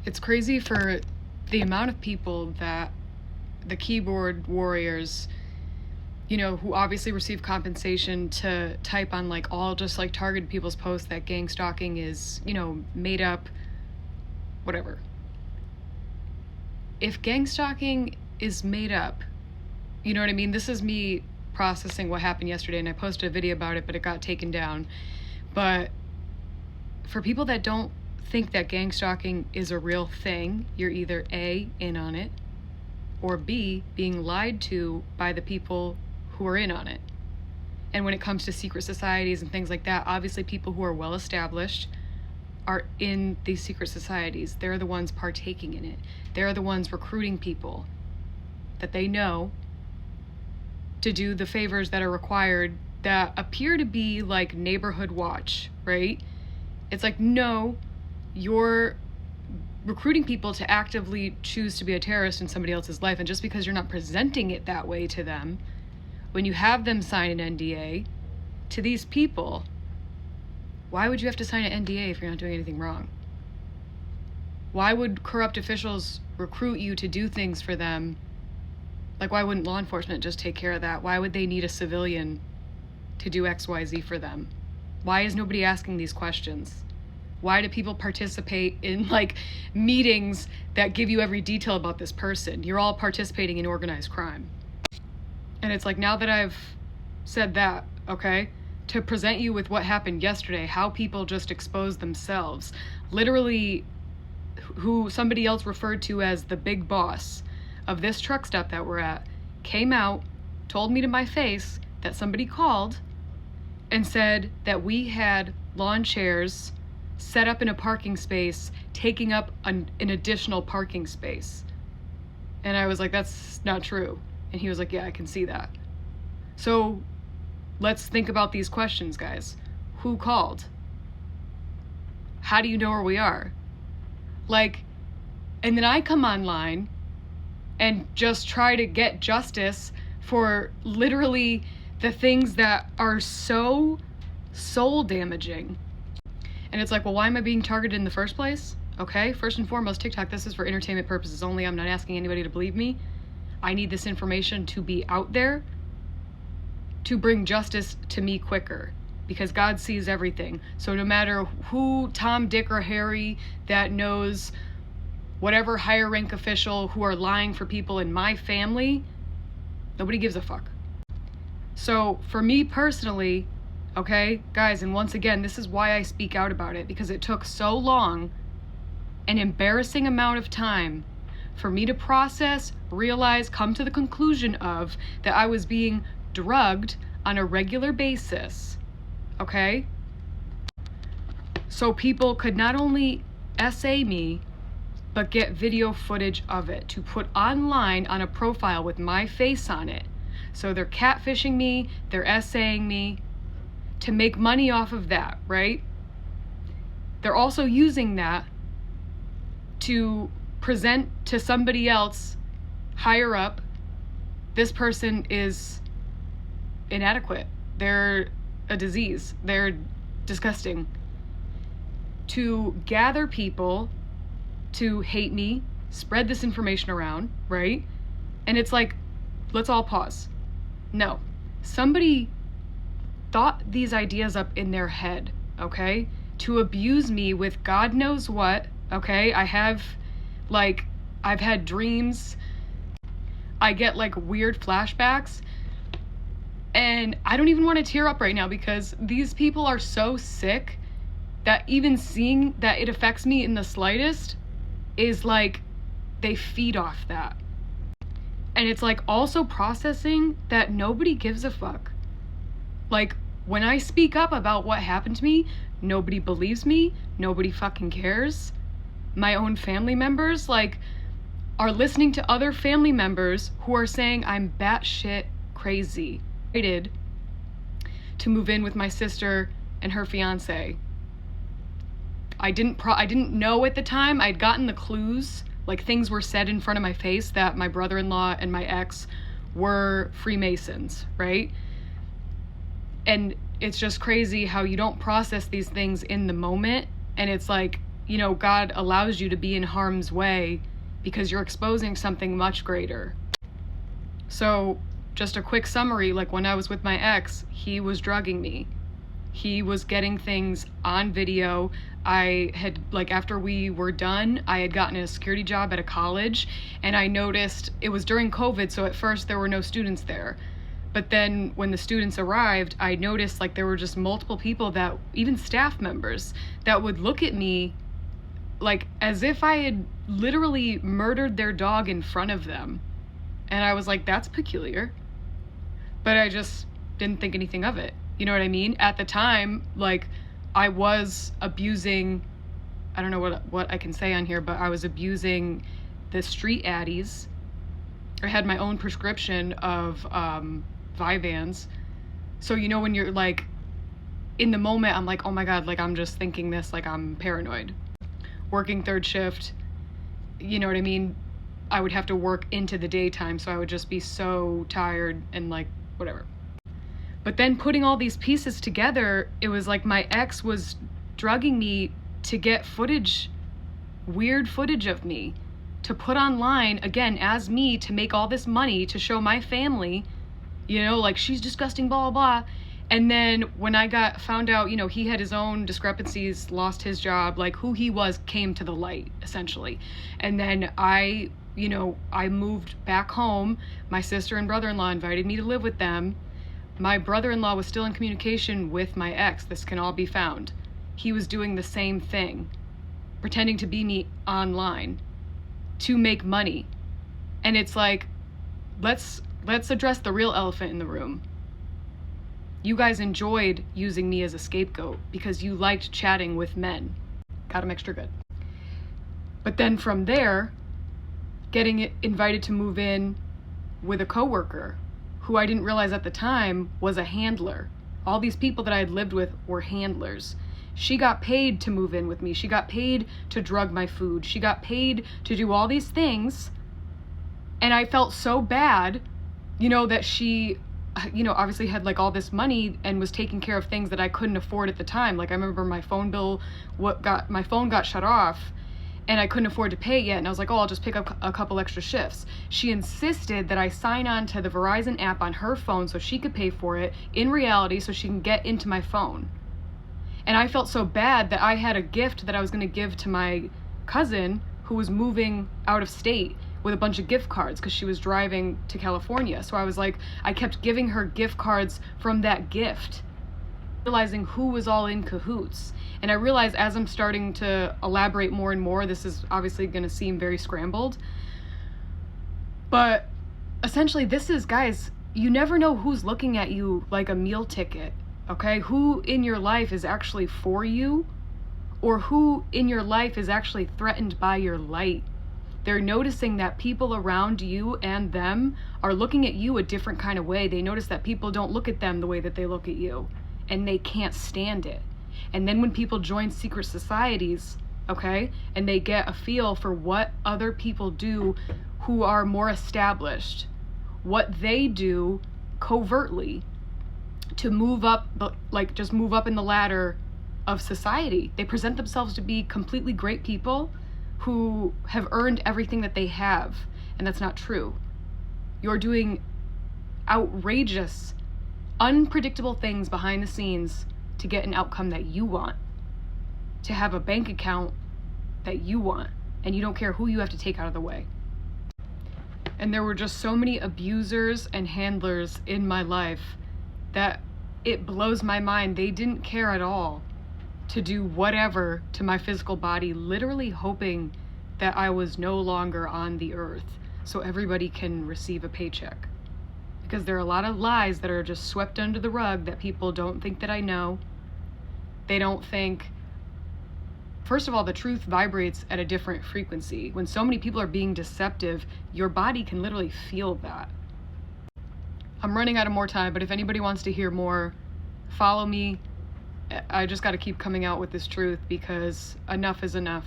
It's crazy for the amount of people that the keyboard warriors, who obviously receive compensation to type on all just targeted people's posts that gang stalking is, made up, whatever. If gang stalking is made up, you know what I mean? This is me processing what happened yesterday, and I posted a video about it, but it got taken down. But for people that don't think that gang stalking is a real thing, you're either A, in on it, or B, being lied to by the people who are in on it. And when it comes to secret societies and things like that, obviously people who are well established are in these secret societies. They're the ones partaking in it. They're the ones recruiting people that they know to do the favors that are required that appear to be like neighborhood watch, right? It's like, no, you're recruiting people to actively choose to be a terrorist in somebody else's life, and just because you're not presenting it that way to them, when you have them sign an NDA to these people, why would you have to sign an NDA if you're not doing anything wrong? Why would corrupt officials recruit you to do things for them? Like, why wouldn't law enforcement just take care of that? Why would they need a civilian to do XYZ for them? Why is nobody asking these questions? Why do people participate in meetings that give you every detail about this person? You're all participating in organized crime. And it's like, now that I've said that, okay, to present you with what happened yesterday, how people just exposed themselves, literally who somebody else referred to as the big boss of this truck stop that we're at, came out, told me to my face that somebody called and said that we had lawn chairs set up in a parking space, taking up an additional parking space. And I was like, that's not true. And he was like, yeah, I can see that. So let's think about these questions, guys. Who called? How do you know where we are? And then I come online and just try to get justice for literally the things that are so soul damaging. And it's like, well, why am I being targeted in the first place? Okay, first and foremost, TikTok, this is for entertainment purposes only. I'm not asking anybody to believe me. I need this information to be out there to bring justice to me quicker, because God sees everything. So no matter who, Tom, Dick, or Harry, that knows whatever higher rank official who are lying for people in my family, nobody gives a fuck. So for me personally, okay, guys, and once again, this is why I speak out about it, because it took so long, an embarrassing amount of time, for me to process, realize, come to the conclusion of that I was being drugged on a regular basis, okay? So people could not only essay me, but get video footage of it to put online on a profile with my face on it. So they're catfishing me, they're essaying me to make money off of that, right? They're also using that to present to somebody else higher up, this person is inadequate, they're a disease, they're disgusting. To gather people to hate me, spread this information around, right? And it's like, let's all pause. No, somebody thought these ideas up in their head, okay? To abuse me with God knows what, okay? I've had dreams. I get weird flashbacks. And I don't even want to tear up right now, because these people are so sick that even seeing that it affects me in the slightest is they feed off that. And it's also processing that nobody gives a fuck. When I speak up about what happened to me, nobody believes me, nobody fucking cares. My own family members are listening to other family members who are saying I'm batshit crazy. Excited to move in with my sister and her fiance. I didn't know at the time. I'd gotten the clues, things were said in front of my face that my brother-in-law and my ex were Freemasons, right? And it's just crazy how you don't process these things in the moment, and it's God allows you to be in harm's way because you're exposing something much greater. So just a quick summary, like when I was with my ex, he was drugging me. He was getting things on video. I had, like, after we were done, I had gotten a security job at a college, and I noticed it was during COVID, so at first there were no students there. But then when the students arrived, I noticed like there were just multiple people, that even staff members, that would look at me like as if I had literally murdered their dog in front of them. And I was like, that's peculiar. But I just didn't think anything of it. You know what I mean? At the time, like, I was abusing, I don't know what I can say on here, but I was abusing the street addies. I had my own prescription of Vyvanse. So, when you're like, in the moment, I'm like, oh my God, like, I'm just thinking this, like, I'm paranoid. Working third shift, you know what I mean? I would have to work into the daytime, so I would just be so tired and like, whatever. But then putting all these pieces together, it was like my ex was drugging me to get footage, weird footage of me, to put online, again, as me, to make all this money, to show my family, like, she's disgusting, blah, blah, blah. And then when I found out, he had his own discrepancies, lost his job, like, who he was came to the light, essentially. And then I moved back home. My sister and brother-in-law invited me to live with them. My brother-in-law was still in communication with my ex. This can all be found. He was doing the same thing, pretending to be me online to make money. And it's like, let's address the real elephant in the room. You guys enjoyed using me as a scapegoat because you liked chatting with men. Got them extra good. But then from there, getting invited to move in with a coworker who I didn't realize at the time was a handler. All these people that I had lived with were handlers. She got paid to move in with me. She got paid to drug my food. She got paid to do all these things. And I felt so bad, that she, obviously had like all this money and was taking care of things that I couldn't afford at the time. Like, I remember my phone bill, my phone got shut off and I couldn't afford to pay it yet. And I was like, oh, I'll just pick up a couple extra shifts. She insisted that I sign on to the Verizon app on her phone so she could pay for it in reality so she can get into my phone. And I felt so bad that I had a gift that I was going to give to my cousin who was moving out of state with a bunch of gift cards because she was driving to California. So I was like, I kept giving her gift cards from that gift, realizing who was all in cahoots. And I realized as I'm starting to elaborate more and more, this is obviously going to seem very scrambled. But essentially this is, guys, you never know who's looking at you like a meal ticket, okay? Who in your life is actually for you, or who in your life is actually threatened by your light. They're noticing that people around you and them are looking at you a different kind of way. They notice that people don't look at them the way that they look at you, and they can't stand it. And then when people join secret societies, okay, and they get a feel for what other people do who are more established, what they do covertly to move up, like just move up in the ladder of society. They present themselves to be completely great people who have earned everything that they have, and that's not true. You're doing outrageous, unpredictable things behind the scenes to get an outcome that you want, to have a bank account that you want, and you don't care who you have to take out of the way. And there were just so many abusers and handlers in my life that it blows my mind. They didn't care at all to do whatever to my physical body, literally hoping that I was no longer on the earth so everybody can receive a paycheck. Because there are a lot of lies that are just swept under the rug that people don't think that I know. They don't think, first of all, the truth vibrates at a different frequency. When so many people are being deceptive, your body can literally feel that. I'm running out of more time, but if anybody wants to hear more, follow me. I just got to keep coming out with this truth because enough is enough.